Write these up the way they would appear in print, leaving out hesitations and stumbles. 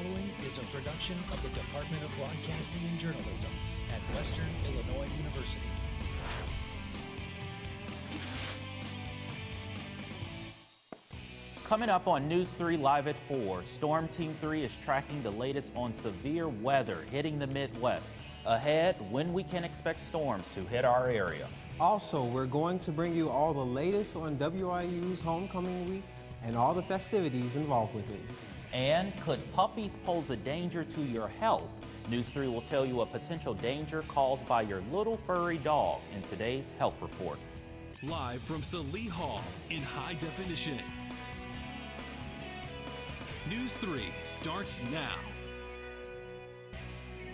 following is a production of the Department of Broadcasting and Journalism at Western Illinois University. Coming up on News 3 Live at 4, Storm Team 3 is tracking the latest on severe weather hitting the Midwest. Ahead, when we can expect storms to hit our area. Also, we're going to bring you all the latest on WIU's homecoming week and all the festivities involved with it. And could puppies pose a danger to your health? News 3 will tell you a potential danger caused by your little furry dog in today's health report. Live from Salee Hall in high definition. News 3 starts now.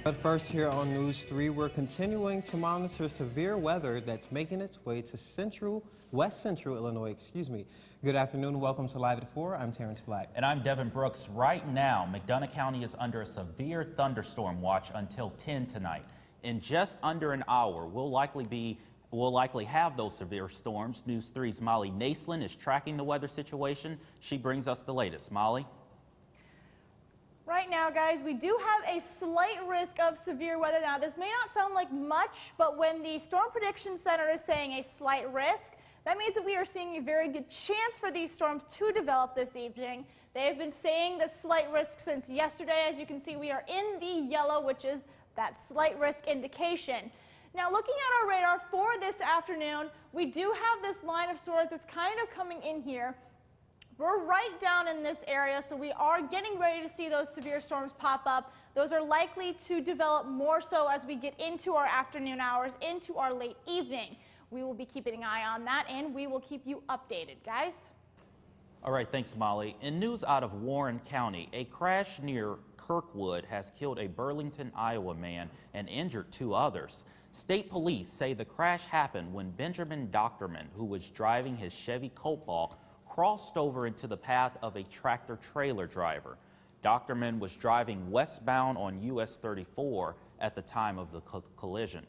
But first, here on News 3, we're continuing to monitor severe weather that's making its way to West Central Illinois. Good afternoon. Welcome to Live at 4. I'm Terrence Black. And I'm Devin Brooks. Right now, McDonough County is under a severe thunderstorm watch until 10 tonight. In just under an hour, we'll likely have those severe storms. News 3's Molly Naslin is tracking the weather situation. She brings us the latest. Molly? Right now, guys, we do have a slight risk of severe weather. Now, this may not sound like much, but when the Storm Prediction Center is saying a slight risk, that means that we are seeing a very good chance for these storms to develop this evening. They have been saying the slight risk since yesterday. As you can see, we are in the yellow, which is that slight risk indication. Now, looking at our radar for this afternoon, we do have this line of storms that's kind of coming in here. We're right down in this area, so we are getting ready to see those severe storms pop up. Those are likely to develop more so as we get into our afternoon hours, into our late evening. We will be keeping an eye on that, and we will keep you updated, guys. All right, thanks, Molly. In news out of Warren County, a crash near Kirkwood has killed a Burlington, Iowa man and injured 2 others. State police say the crash happened when Benjamin Doctorman, who was driving his Chevy Cobalt, crossed over into the path of a tractor-trailer driver. Doctorman was driving westbound on US 34 at the time of the collision.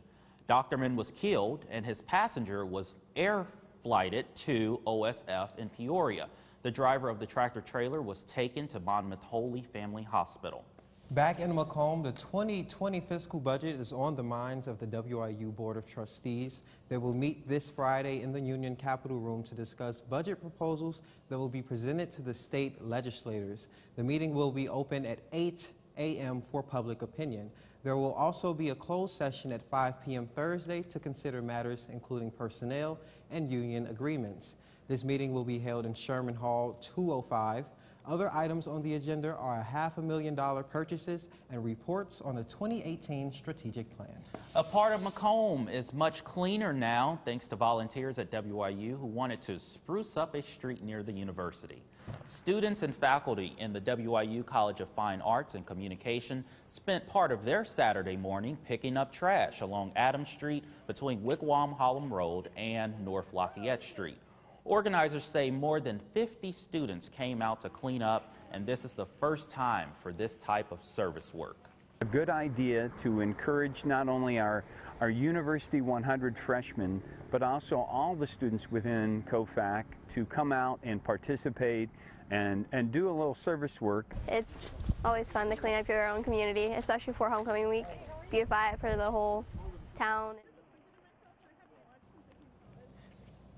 Doctorman was killed, and his passenger was air-flighted to OSF in Peoria. The driver of the tractor-trailer was taken to Monmouth Holy Family Hospital. Back in Macomb, the 2020 fiscal budget is on the minds of the WIU Board of Trustees. They will meet this Friday in the Union Capitol Room to discuss budget proposals that will be presented to the state legislators. The meeting will be open at 8 a.m. for public opinion. There will also be a closed session at 5 p.m. Thursday to consider matters including personnel and union agreements. This meeting will be held in Sherman Hall 205. Other items on the agenda are $500,000 purchases and reports on the 2018 strategic plan. A part of Macomb is much cleaner now thanks to volunteers at WIU who wanted to spruce up a street near the university. Students and faculty in the WIU College of Fine Arts and Communication spent part of their Saturday morning picking up trash along Adams Street between Wigwam-Hallam Road and North Lafayette Street. Organizers say more than 50 students came out to clean up, and this is the first time for this type of service work. A good idea to encourage not only our University 100 freshmen, but also all the students within COFAC to come out and participate and do a little service work. It's always fun to clean up your own community, especially for homecoming week. Beautify it for the whole town.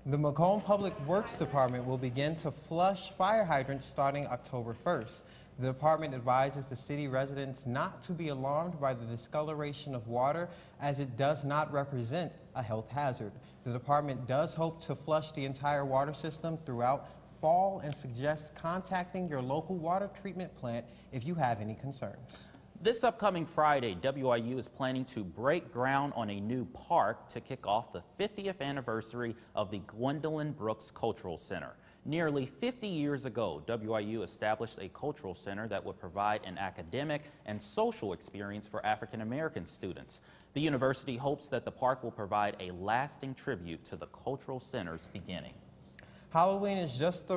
The Macomb Public Works Department will begin to flush fire hydrants starting October 1st. The department advises the city residents not to be alarmed by the discoloration of water, as it does not represent a health hazard. The department does hope to flush the entire water system throughout fall and suggests contacting your local water treatment plant if you have any concerns. This upcoming Friday, WIU is planning to break ground on a new park to kick off the 50th anniversary of the Gwendolyn Brooks Cultural Center. Nearly 50 years ago, WIU established a cultural center that would provide an academic and social experience for African American students. The university hopes that the park will provide a lasting tribute to the cultural center's beginning. Halloween is just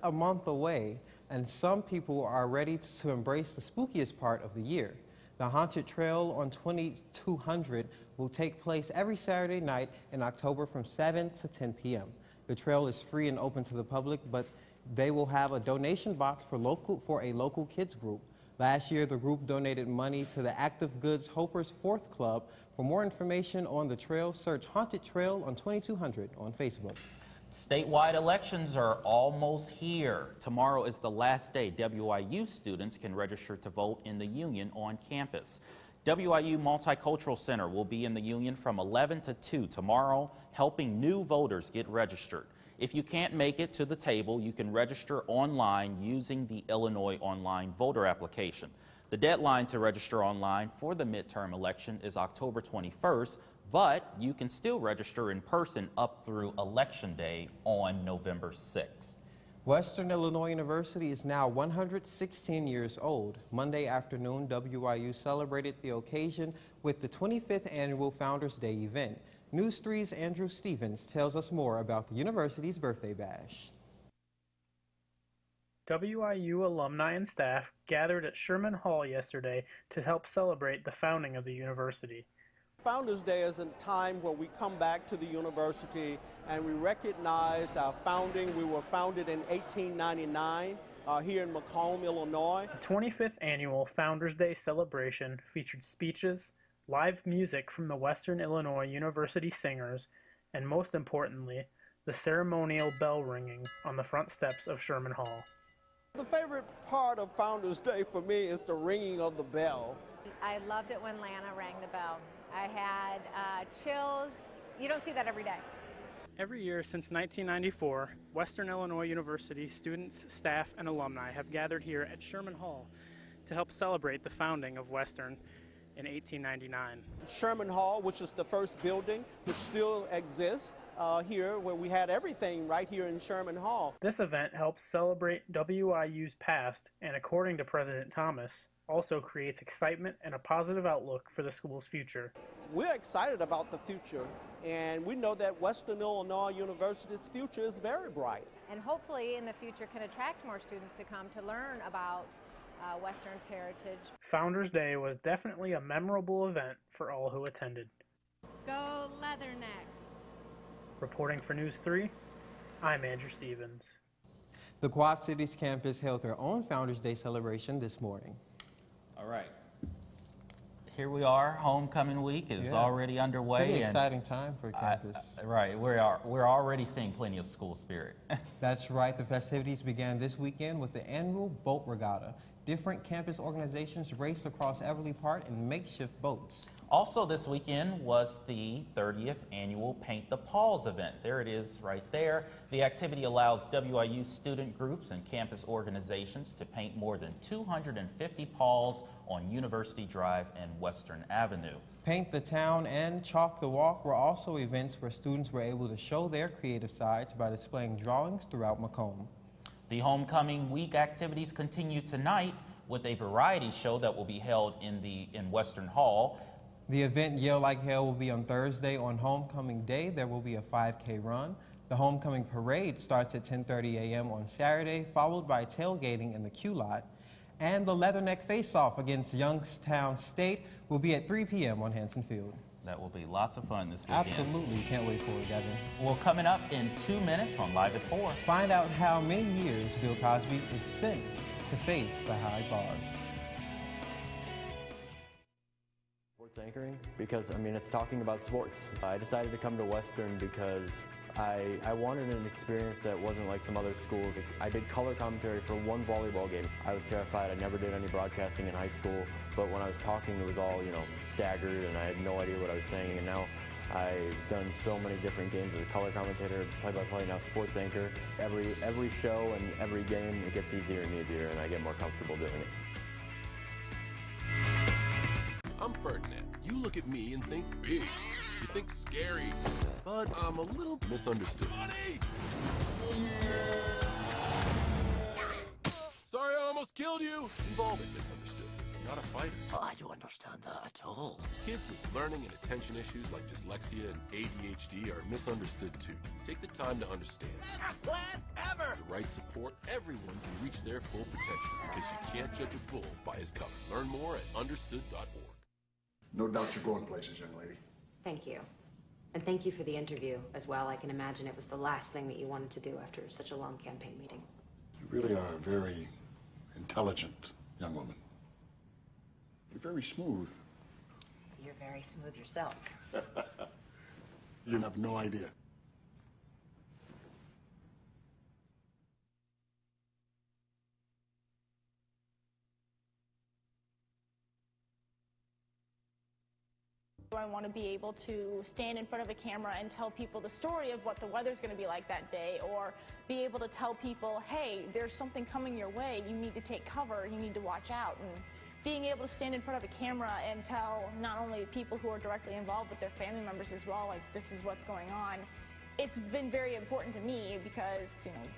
a month away, and some people are ready to embrace the spookiest part of the year. The Haunted Trail on 2200 will take place every Saturday night in October from 7 to 10 p.m. The trail is free and open to the public, but they will have a donation box for a local kids group. Last year, the group donated money to the Active Goods Hopers 4th Club. For more information on the trail, search Haunted Trail on 2200 on Facebook. Statewide elections are almost here. Tomorrow is the last day WIU students can register to vote in the Union on campus. WIU Multicultural Center will be in the Union from 11 to 2 tomorrow, helping new voters get registered. If you can't make it to the table, you can register online using the Illinois Online Voter Application. The deadline to register online for the midterm election is October 21st, but you can still register in person up through Election Day on November 6th. Western Illinois University is now 116 years old. Monday afternoon, WIU celebrated the occasion with the 25th Annual Founders Day event. News 3's Andrew Stevens tells us more about the university's birthday bash. WIU alumni and staff gathered at Sherman Hall yesterday to help celebrate the founding of the university. Founders Day is a time where we come back to the university and we recognized our founding. We were founded in 1899 here in Macomb, Illinois. The 25th Annual Founders Day celebration featured speeches, live music from the Western Illinois University singers, and most importantly, the ceremonial bell ringing on the front steps of Sherman Hall. The favorite part of Founders Day for me is the ringing of the bell. I loved it when Lana rang the bell. I had chills. You don't see that every day. Every year since 1994, Western Illinois University students, staff, and alumni have gathered here at Sherman Hall to help celebrate the founding of Western in 1899. Sherman Hall, which is the first building which still exists here, where we had everything right here in Sherman Hall. This event helps celebrate WIU's past and, according to President Thomas, also creates excitement and a positive outlook for the school's future. We're excited about the future, and we know that Western Illinois University's future is very bright. And hopefully in the future can attract more students to come to learn about Western's heritage. Founders Day was definitely a memorable event for all who attended. Go Leathernecks! Reporting for News 3, I'm Andrew Stevens. The Quad Cities campus held their own Founders Day celebration this morning. All right. Here we are. Homecoming week is already underway. Pretty exciting time for campus. Right. We're already seeing plenty of school spirit. That's right. The festivities began this weekend with the annual boat regatta. Different campus organizations raced across Everly Park in makeshift boats. Also this weekend was the 30th annual Paint the Paws event. There it is right there. The activity allows WIU student groups and campus organizations to paint more than 250 paws on University Drive and Western Avenue. Paint the Town and Chalk the Walk were also events where students were able to show their creative sides by displaying drawings throughout Macomb. The Homecoming Week activities continue tonight with a variety show that will be held in Western Hall. The event Yell Like Hell will be on Thursday. On Homecoming Day, there will be a 5K run. The Homecoming Parade starts at 10:30 a.m. on Saturday, followed by tailgating in the Q Lot. And the Leatherneck Face-Off against Youngstown State will be at 3 p.m. on Hanson Field. That will be lots of fun this weekend. Absolutely. Can't wait for it, Devin. Well, coming up in 2 minutes on Live at 4. Find out how many years Bill Cosby is sent to face behind bars. Sports anchoring because, I mean, it's talking about sports. I decided to come to Western because I wanted an experience that wasn't like some other schools. I did color commentary for one volleyball game. I was terrified. I never did any broadcasting in high school, but when I was talking, it was all, you know, staggered, and I had no idea what I was saying. And now I've done so many different games as a color commentator, play-by-play, now sports anchor. Every show and every game, it gets easier and easier, and I get more comfortable doing it. I'm Ferdinand. You look at me and think big. You think scary, but I'm a little misunderstood. Sorry, I almost killed you. You've all been misunderstood. You're not a fighter. Oh, I don't understand that at all. Kids with learning and attention issues like dyslexia and ADHD are misunderstood too. Take the time to understand. Best plan ever! With the right support, everyone can reach their full potential because you can't judge a bull by his color. Learn more at understood.org. No doubt you're going places, young lady. Thank you. And thank you for the interview as well. I can imagine it was the last thing that you wanted to do after such a long campaign meeting. You really are a very intelligent young woman. You're very smooth. You're very smooth yourself. You have no idea. I want to be able to stand in front of a camera and tell people the story of what the weather's going to be like that day, or be able to tell people, hey, there's something coming your way, you need to take cover, you need to watch out. And being able to stand in front of a camera and tell not only people who are directly involved but their family members as well, like, this is what's going on. It's been very important to me because, you know,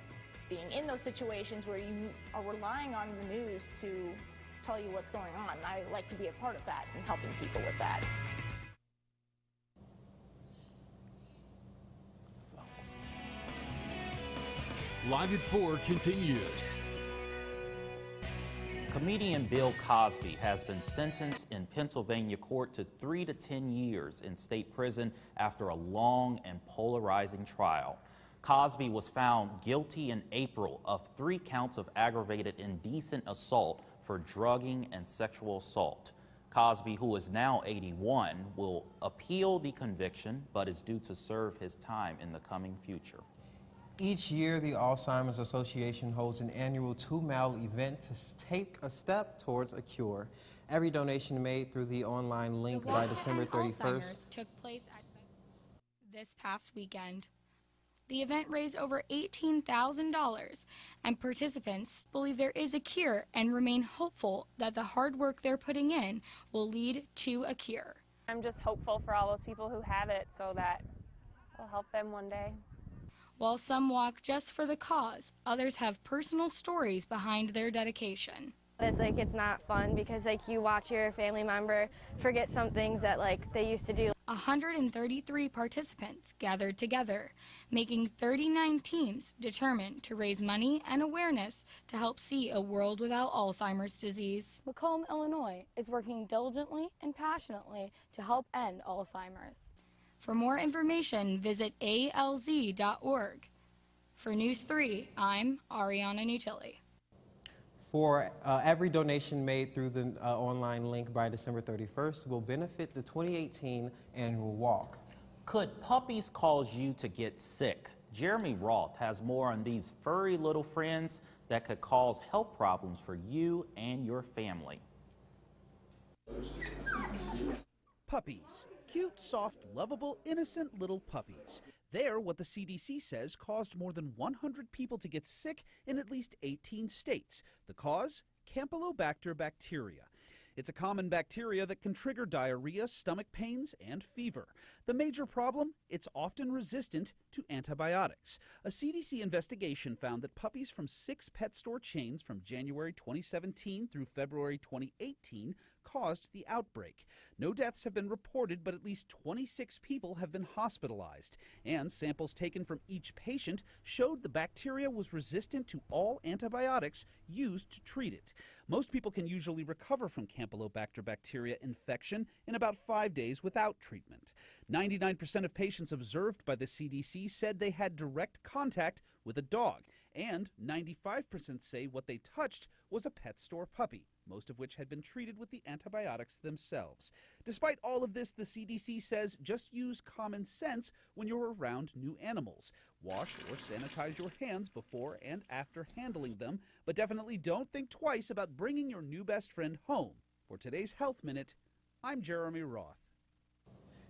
being in those situations where you are relying on the news to tell you what's going on, I like to be a part of that and helping people with that. Live at 4 continues. Comedian Bill Cosby has been sentenced in Pennsylvania court to 3 to 10 years in state prison after a long and polarizing trial. Cosby was found guilty in April of 3 counts of aggravated indecent assault for drugging and sexual assault. Cosby, who is now 81, will appeal the conviction but is due to serve his time in the coming future. Each year, the Alzheimer's Association holds an annual 2-mile event to take a step towards a cure. Every donation made through the online link by December 31st. Alzheimer's took place at this past weekend. The event raised over $18,000, and participants believe there is a cure and remain hopeful that the hard work they're putting in will lead to a cure. I'm just hopeful for all those people who have it so that it'll help them one day. While some walk just for the cause, others have personal stories behind their dedication. It's not fun because you watch your family member forget some things that they used to do. 133 participants gathered together, making 39 teams determined to raise money and awareness to help see a world without Alzheimer's disease. Macomb, Illinois is working diligently and passionately to help end Alzheimer's. For more information, visit alz.org. For News 3, I'm Ariana Nutilli. For every donation made through the online link by December 31st will benefit the 2018 annual walk. Could puppies cause you to get sick? Jeremy Roth has more on these furry little friends that could cause health problems for you and your family. Puppies. Cute, soft, lovable, innocent little puppies. They're what the CDC says caused more than 100 people to get sick in at least 18 states. The cause? Campylobacter bacteria. It's a common bacteria that can trigger diarrhea, stomach pains, and fever. The major problem? It's often resistant to antibiotics. A CDC investigation found that puppies from 6 pet store chains from January 2017 through February 2018 caused the outbreak. No deaths have been reported, but at least 26 people have been hospitalized. And samples taken from each patient showed the bacteria was resistant to all antibiotics used to treat it. Most people can usually recover from Campylobacter bacteria infection in about 5 days without treatment. 99% of patients observed by the CDC said they had direct contact with a dog, and 95% say what they touched was a pet store puppy, most of which had been treated with the antibiotics themselves. Despite all of this, the CDC says just use common sense when you're around new animals. Wash or sanitize your hands before and after handling them, but definitely don't think twice about bringing your new best friend home. For today's Health Minute, I'm Jeremy Roth.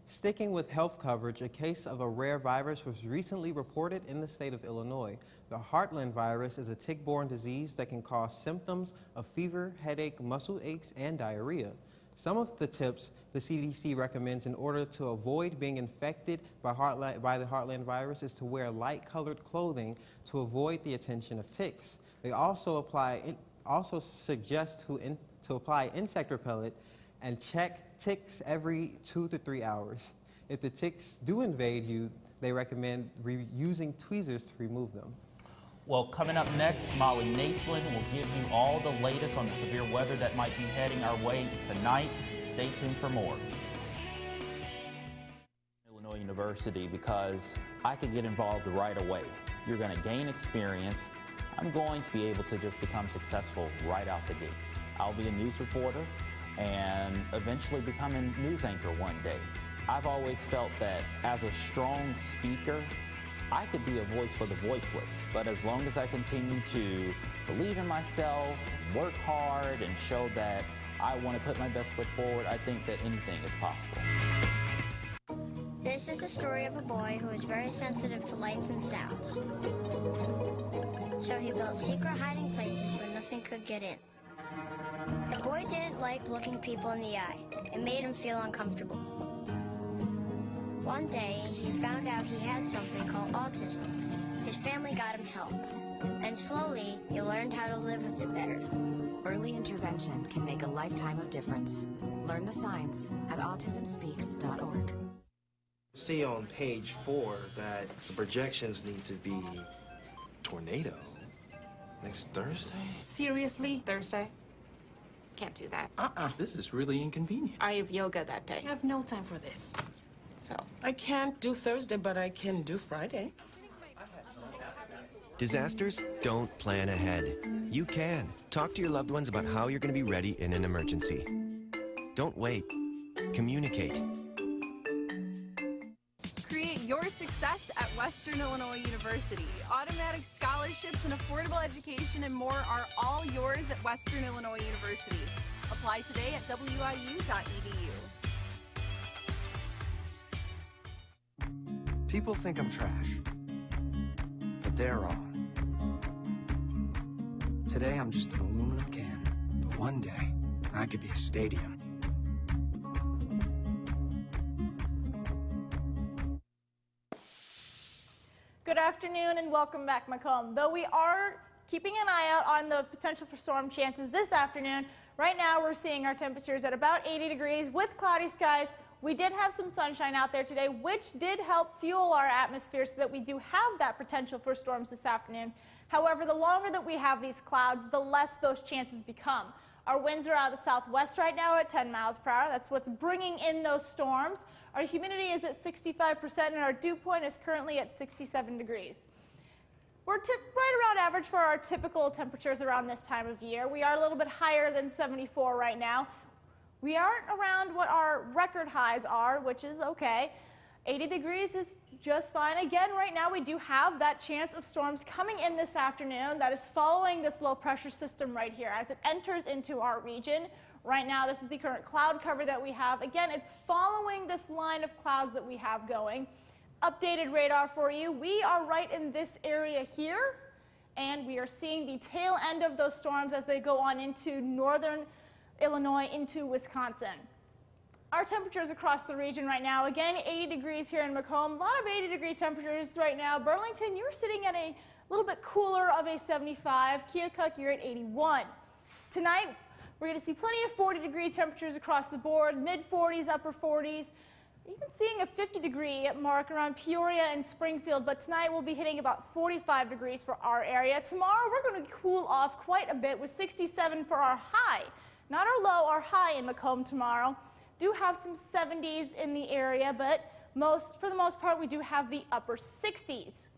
Sticking with health coverage, a case of a rare virus was recently reported in the state of Illinois. The Heartland virus is a tick-borne disease that can cause symptoms of fever, headache, muscle aches, and diarrhea. Some of the tips the CDC recommends in order to avoid being infected by the Heartland virus is to wear light-colored clothing to avoid the attention of ticks. They also suggest to apply insect repellent and check ticks every 2 to 3 hours. If the ticks do invade you, they recommend using tweezers to remove them. Well, coming up next, Molly Naslin will give you all the latest on the severe weather that might be heading our way tonight. Stay tuned for more. Illinois University, because I could get involved right away. You're going to gain experience. I'm going to be able to just become successful right out the gate. I'll be a news reporter. and eventually become a news anchor one day. I've always felt that as a strong speaker, I could be a voice for the voiceless, but as long as I continue to believe in myself, work hard, and show that I want to put my best foot forward, I think that anything is possible. This is the story of a boy who is very sensitive to lights and sounds. So he built secret hiding places where nothing could get in. The boy didn't like looking people in the eye. It made him feel uncomfortable. One day, he found out he had something called autism. His family got him help. And slowly, he learned how to live with it better. Early intervention can make a lifetime of difference. Learn the signs at autismspeaks.org. See on page 4 that the projections need to be tornado next Thursday? Seriously? Thursday? Can't do that. This is really inconvenient. I have yoga that day. I have no time for this. So. I can't do Thursday, but I can do Friday. Disasters don't plan ahead. You can. Talk to your loved ones about how you're going to be ready in an emergency. Don't wait. Communicate. Create your success at Western Illinois University. Automatic scholarships and affordable education and more are all yours at Western Illinois University. Apply today at wiu.edu. People think I'm trash, but they're wrong. Today, I'm just an aluminum can, but one day, I could be a stadium. Good afternoon and welcome back, Macomb. Though we are keeping an eye out on the potential for storm chances this afternoon, right now we're seeing our temperatures at about 80 degrees with cloudy skies. We did have some sunshine out there today, which did help fuel our atmosphere so that we do have that potential for storms this afternoon. However, the longer that we have these clouds, the less those chances become. Our winds are out of the southwest right now at 10 miles per hour. That's what's bringing in those storms. Our humidity is at 65% and our dew point is currently at 67 degrees. We're right around average for our typical temperatures around this time of year. We are a little bit higher than 74 right now. We aren't around what our record highs are, which is okay. 80 degrees is just fine. Again, right now we do have that chance of storms coming in this afternoon that is following this low pressure system right here as it enters into our region. Right now, this is the current cloud cover that we have. Again, it's following this line of clouds that we have going. Updated radar for you. We are right in this area here, and we are seeing the tail end of those storms as they go on into northern Illinois into Wisconsin. Our temperatures across the region right now, again, 80 degrees here in Macomb. A lot of 80-degree temperatures right now. Burlington, you're sitting at a little bit cooler of a 75. Keokuk, you're at 81. Tonight, we're going to see plenty of 40-degree temperatures across the board, mid-40s, upper 40s. Even seeing a 50-degree mark around Peoria and Springfield, but tonight we'll be hitting about 45 degrees for our area. Tomorrow, we're going to cool off quite a bit with 67 for our high. Not our low, our high in Macomb tomorrow. Do have some 70s in the area, but for the most part, we do have the upper 60s.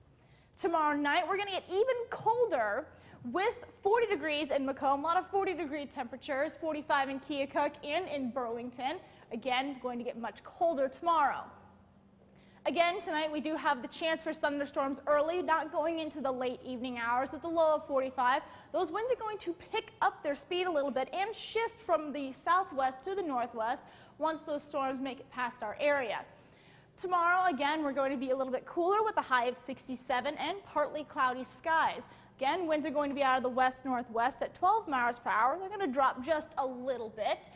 Tomorrow night, we're going to get even colder with 40 degrees in Macomb, a lot of 40-degree temperatures, 45 in Keokuk and in Burlington. Again, going to get much colder tomorrow. Again, tonight we do have the chance for thunderstorms early, not going into the late evening hours with a low of 45. Those winds are going to pick up their speed a little bit and shift from the southwest to the northwest once those storms make it past our area. Tomorrow, again, we're going to be a little bit cooler with a high of 67 and partly cloudy skies. Again, winds are going to be out of the west-northwest at 12 miles per hour. They're going to drop just a little bit.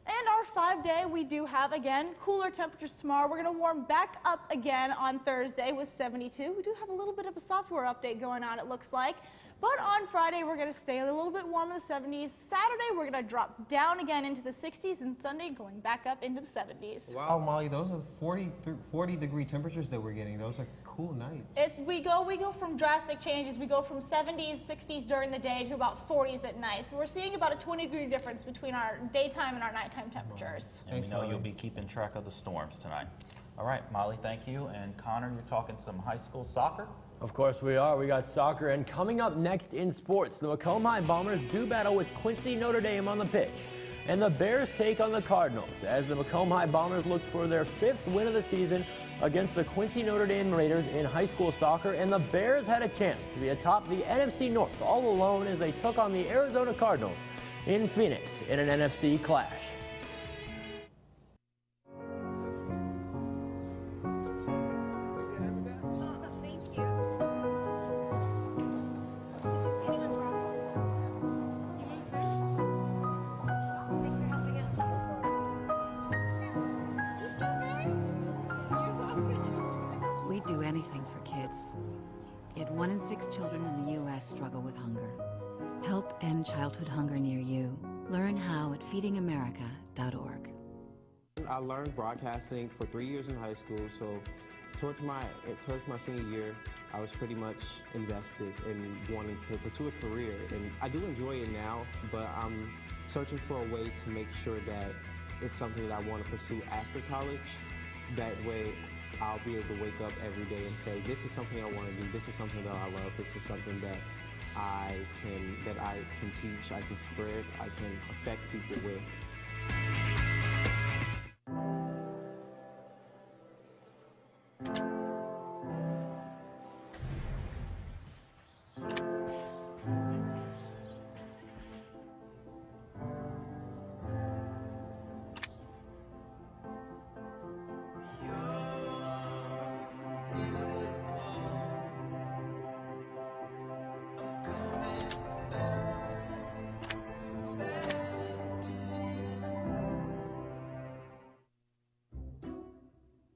And our 5-day, we do have, again, cooler temperatures tomorrow. We're going to warm back up again on Thursday with 72. We do have a little bit of a software update going on, it looks like. But on Friday, we're going to stay a little bit warm in the 70s. Saturday, we're going to drop down again into the 60s, and Sunday, going back up into the 70s. Wow, Molly, those are 40-degree temperatures that we're getting. Those are cool nights. We go from drastic changes. We go from 70s, 60s during the day to about 40s at night. So we're seeing about a 20-degree difference between our daytime and our nighttime temperatures. And we know you'll be keeping track of the storms tonight. All right, Molly, thank you. And Connor, you're talking some high school soccer? Of course we are. We got soccer, and coming up next in sports, the Macomb High Bombers do battle with Quincy Notre Dame on the pitch. and the Bears take on the Cardinals as the Macomb High Bombers look for their 5th win of the season against the Quincy Notre Dame Raiders in high school soccer, and the Bears had a chance to be atop the NFC North all alone as they took on the Arizona Cardinals in Phoenix in an NFC clash. We'd do anything for kids. Yet 1 in 6 children in the U.S. struggle with hunger. Help end childhood hunger near you. Learn how at feedingamerica.org. I learned broadcasting for 3 years in high school, so towards my senior year, I was pretty much invested in wanting to pursue a career. And I do enjoy it now, but I'm searching for a way to make sure that it's something that I want to pursue after college. That way, I'll be able to wake up every day and say, this is something I want to do, this is something that I love, this is something that I can teach, I can spread, I can affect people with.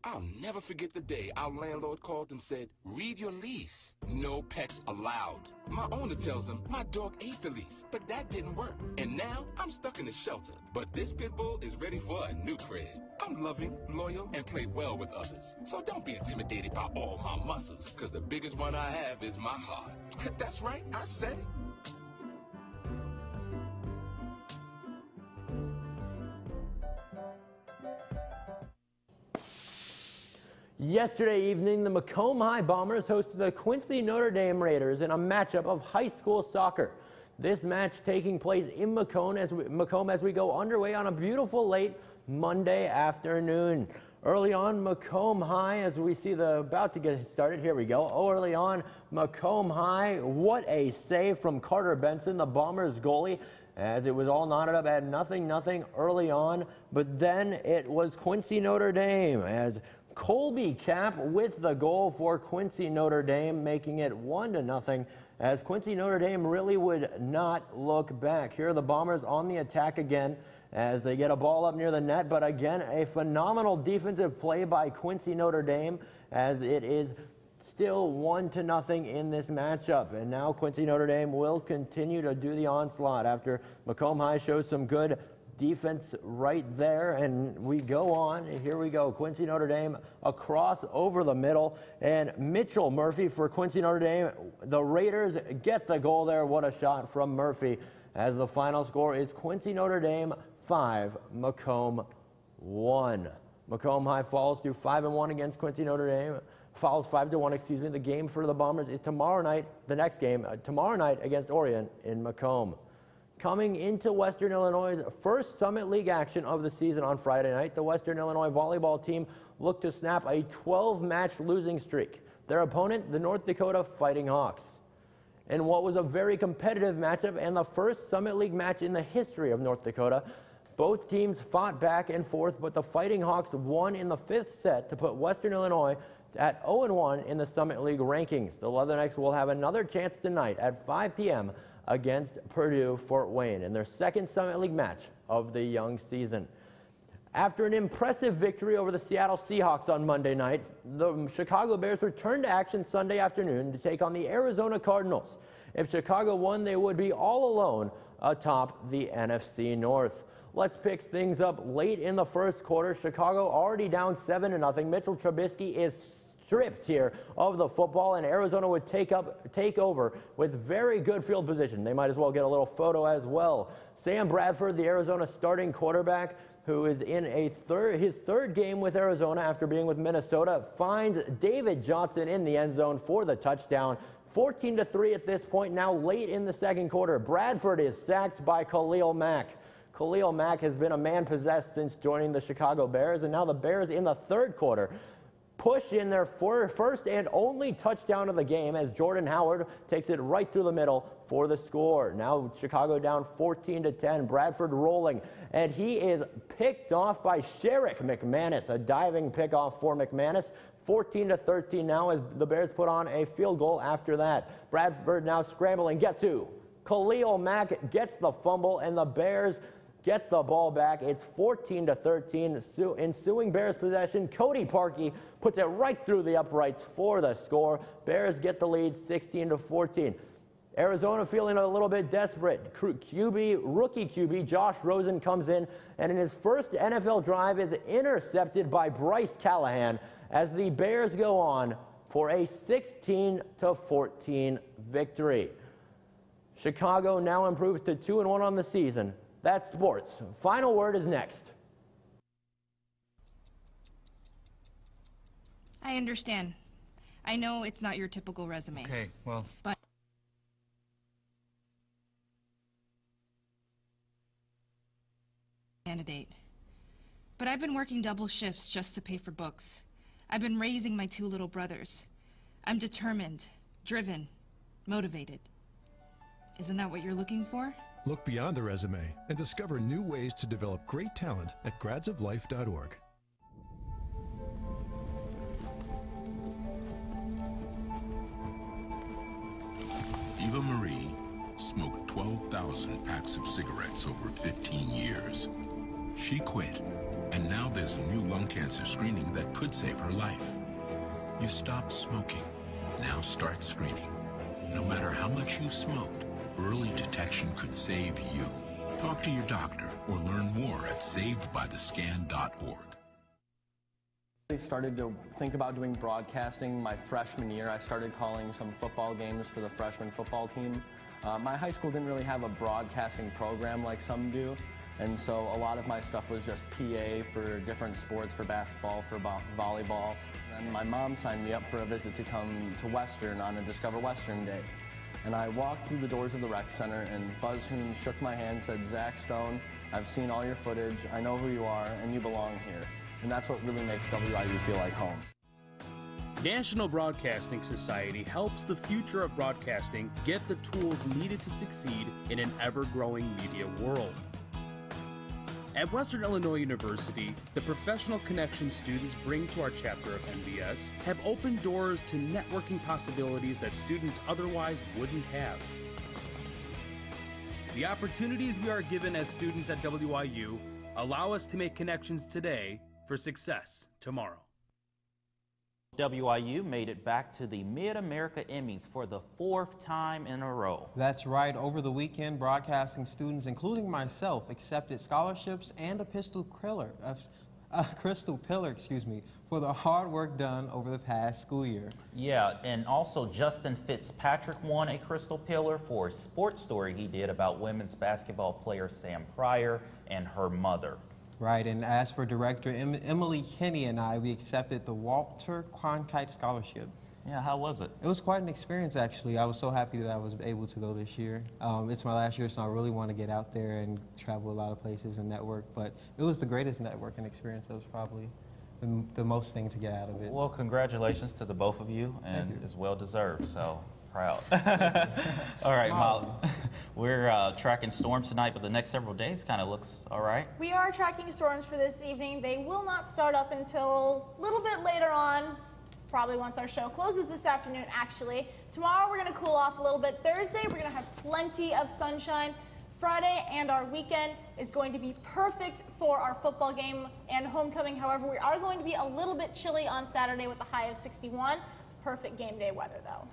I'll never forget the day our landlord called and said, read your lease. No pets allowed. My owner tells him my dog ate the lease, but that didn't work. And now I'm stuck in a shelter. But this pit bull is ready for a new crib. I'm loving, loyal, and play well with others. So don't be intimidated by all my muscles, because the biggest one I have is my heart. That's right, I said it. Yesterday evening, the Macomb High Bombers hosted the Quincy Notre Dame Raiders in a matchup of high school soccer. This match taking place in Macomb as we go underway on a beautiful late Monday afternoon. Early on, Macomb High, as we see about to get started, here we go. Early on, Macomb High, what a save from Carter Benson, the Bombers goalie, as it was all knotted up at 0-0 early on. But then it was Quincy Notre Dame as Colby Cap with the goal for Quincy Notre Dame, making it 1-0, as Quincy Notre Dame really would not look back. Here are the Bombers on the attack again as they get a ball up near the net, but again, a phenomenal defensive play by Quincy Notre Dame as it is still 1-0 in this matchup. And now Quincy Notre Dame will continue to do the onslaught after Macomb High shows some good defense right there, and we go on. Here we go. Quincy Notre Dame across over the middle, and Mitchell Murphy for Quincy Notre Dame. The Raiders get the goal there. What a shot from Murphy, as the final score is Quincy Notre Dame 5, Macomb 1. Macomb High falls to 5-1 against Quincy Notre Dame. Falls 5-1, excuse me. The game for the Bombers is tomorrow night. The next game tomorrow night against Orient in Macomb. Coming into Western Illinois' first Summit League action of the season on Friday night, the Western Illinois volleyball team looked to snap a 12-match losing streak. Their opponent, the North Dakota Fighting Hawks. In what was a very competitive matchup and the first Summit League match in the history of North Dakota, both teams fought back and forth, but the Fighting Hawks won in the 5th set to put Western Illinois at 0-1 in the Summit League rankings. The Leathernecks will have another chance tonight at 5 p.m. against Purdue Fort Wayne in their second Summit League match of the young season. After an impressive victory over the Seattle Seahawks on Monday night, the Chicago Bears returned to action Sunday afternoon to take on the Arizona Cardinals. If Chicago won, they would be all alone atop the NFC North. Let's pick things up late in the first quarter. Chicago already down 7-0. Mitchell Trubisky is stripped here of the football, and Arizona would take over with very good field position. They might as well get a little photo as well. Sam Bradford, the Arizona starting quarterback, who is in his third game with Arizona after being with Minnesota, finds David Johnson in the end zone for the touchdown. 14-3 at this point, now late in the second quarter. Bradford is sacked by Khalil Mack. Khalil Mack has been a man possessed since joining the Chicago Bears, and now the Bears in the third quarter push in their first and only touchdown of the game as Jordan Howard takes it right through the middle for the score. Now Chicago down 14-10, Bradford rolling, and he is picked off by Sherrick McManus, a diving pickoff for McManus. 14-13 now as the Bears put on a field goal after that. Bradford now scrambling, gets who? Khalil Mack gets the fumble, and the Bears get the ball back. It's 14-13. Ensuing Bears possession, Cody Parkey puts it right through the uprights for the score. Bears get the lead 16-14. Arizona feeling a little bit desperate. Rookie QB Josh Rosen comes in, and in his first NFL drive is intercepted by Bryce Callahan as the Bears go on for a 16-14 victory. Chicago now improves to 2-1 on the season. That's sports. Final word is next. I understand. I know it's not your typical resume. Okay, well. But candidate. But I've been working double shifts just to pay for books. I've been raising my 2 little brothers. I'm determined, driven, motivated. Isn't that what you're looking for? Look beyond the resume and discover new ways to develop great talent at gradsoflife.org. Eva Marie smoked 12,000 packs of cigarettes over 15 years. She quit, and now there's a new lung cancer screening that could save her life. You stopped smoking. Now start screening. No matter how much you smoked, early detection could save you. Talk to your doctor or learn more at savedbythescan.org. I started to think about doing broadcasting my freshman year. I started calling some football games for the freshman football team. My high school didn't really have a broadcasting program like some do, and so a lot of my stuff was just PA for different sports, for basketball, for volleyball. And my mom signed me up for a visit to come to Western on a Discover Western Day. And I walked through the doors of the rec center, and Buzz Hoon shook my hand, said, "Zach Stone, I've seen all your footage, I know who you are, and you belong here." And that's what really makes WIU feel like home. National Broadcasting Society helps the future of broadcasting get the tools needed to succeed in an ever-growing media world. At Western Illinois University, the professional connections students bring to our chapter of NBS have opened doors to networking possibilities that students otherwise wouldn't have. The opportunities we are given as students at WIU allow us to make connections today for success tomorrow. WIU made it back to the Mid-America Emmys for the 4th time in a row. That's right. Over the weekend, broadcasting students, including myself, accepted scholarships and a crystal pillar, for the hard work done over the past school year. Yeah, and also Justin Fitzpatrick won a crystal pillar for a sports story he did about women's basketball player Sam Pryor and her mother. Right, and as for director Emily Kinney and I, we accepted the Walter Cronkite Scholarship. Yeah, how was it? It was quite an experience, actually. I was so happy that I was able to go this year. It's my last year, so I really want to get out there and travel a lot of places and network, but it was the greatest networking experience. It was probably the most thing to get out of it. Well, congratulations to the both of you, and it's well deserved, so proud. All right, Molly. We're tracking storms tonight, but the next several days kind of looks all right. We are tracking storms for this evening. They will not start up until a little bit later on, probably once our show closes this afternoon, actually. Tomorrow we're going to cool off a little bit. Thursday we're going to have plenty of sunshine. Friday and our weekend is going to be perfect for our football game and homecoming. However, we are going to be a little bit chilly on Saturday with a high of 61. Perfect game day weather, though.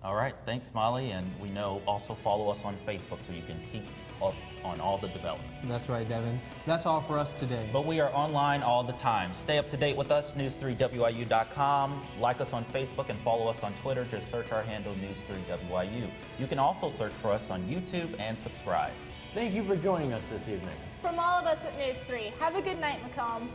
All right, thanks, Molly, and we know also follow us on Facebook so you can keep up on all the developments. That's right, Devin. That's all for us today. But we are online all the time. Stay up to date with us, news3wiu.com. Like us on Facebook and follow us on Twitter. Just search our handle, News3WIU. You can also search for us on YouTube and subscribe. Thank you for joining us this evening. From all of us at News 3, have a good night, Macomb.